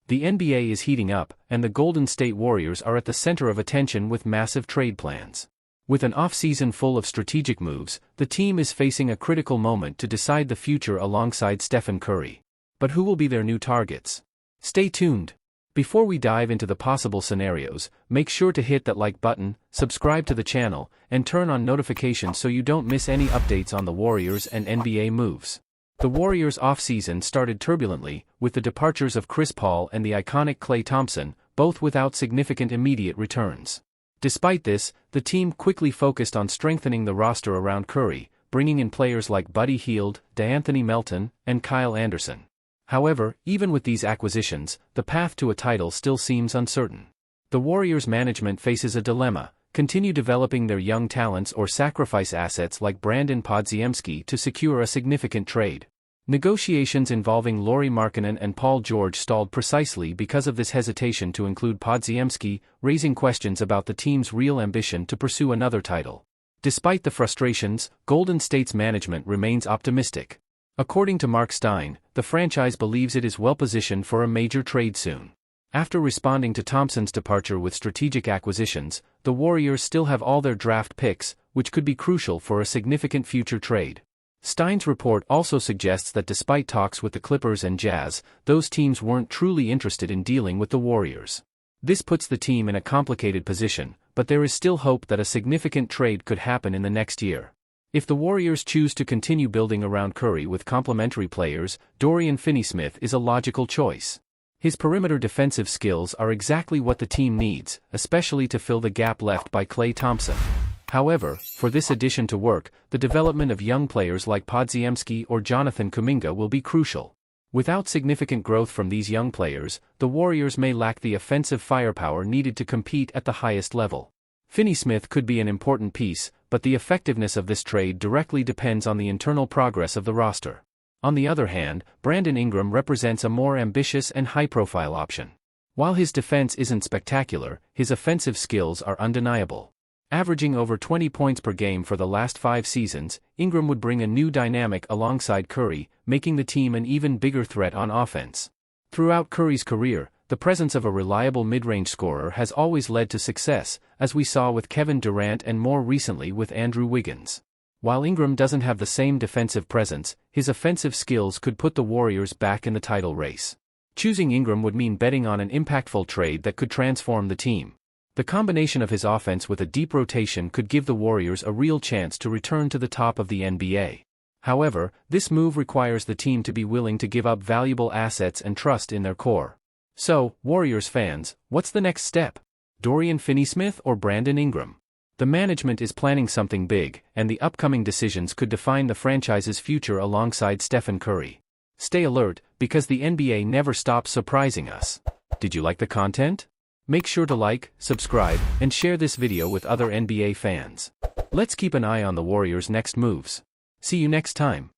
The NBA is heating up, and the Golden State Warriors are at the center of attention with massive trade plans. With an off-season full of strategic moves, the team is facing a critical moment to decide the future alongside Stephen Curry. But who will be their new targets? Stay tuned. Before we dive into the possible scenarios, make sure to hit that like button, subscribe to the channel, and turn on notifications so you don't miss any updates on the Warriors and NBA moves. The Warriors' offseason started turbulently, with the departures of Chris Paul and the iconic Klay Thompson, both without significant immediate returns. Despite this, the team quickly focused on strengthening the roster around Curry, bringing in players like Buddy Hield, DeAnthony Melton, and Kyle Anderson. However, even with these acquisitions, the path to a title still seems uncertain. The Warriors' management faces a dilemma: continue developing their young talents or sacrifice assets like Brandon Podziemski to secure a significant trade. Negotiations involving Lauri Markkanen and Paul George stalled precisely because of this hesitation to include Podziemski, raising questions about the team's real ambition to pursue another title. Despite the frustrations, Golden State's management remains optimistic. According to Mark Stein, the franchise believes it is well-positioned for a major trade soon. After responding to Thompson's departure with strategic acquisitions, the Warriors still have all their draft picks, which could be crucial for a significant future trade. Stein's report also suggests that despite talks with the Clippers and Jazz, those teams weren't truly interested in dealing with the Warriors. This puts the team in a complicated position, but there is still hope that a significant trade could happen in the next year. If the Warriors choose to continue building around Curry with complementary players, Dorian Finney-Smith is a logical choice. His perimeter defensive skills are exactly what the team needs, especially to fill the gap left by Klay Thompson. However, for this addition to work, the development of young players like Podziemski or Jonathan Kuminga will be crucial. Without significant growth from these young players, the Warriors may lack the offensive firepower needed to compete at the highest level. Finney-Smith could be an important piece, but the effectiveness of this trade directly depends on the internal progress of the roster. On the other hand, Brandon Ingram represents a more ambitious and high-profile option. While his defense isn't spectacular, his offensive skills are undeniable. Averaging over 20 points per game for the last 5 seasons, Ingram would bring a new dynamic alongside Curry, making the team an even bigger threat on offense. Throughout Curry's career, the presence of a reliable mid-range scorer has always led to success, as we saw with Kevin Durant and more recently with Andrew Wiggins. While Ingram doesn't have the same defensive presence, his offensive skills could put the Warriors back in the title race. Choosing Ingram would mean betting on an impactful trade that could transform the team. The combination of his offense with a deep rotation could give the Warriors a real chance to return to the top of the NBA. However, this move requires the team to be willing to give up valuable assets and trust in their core. So, Warriors fans, what's the next step? Dorian Finney-Smith or Brandon Ingram? The management is planning something big, and the upcoming decisions could define the franchise's future alongside Stephen Curry. Stay alert, because the NBA never stops surprising us. Did you like the content? Make sure to like, subscribe, and share this video with other NBA fans. Let's keep an eye on the Warriors' next moves. See you next time.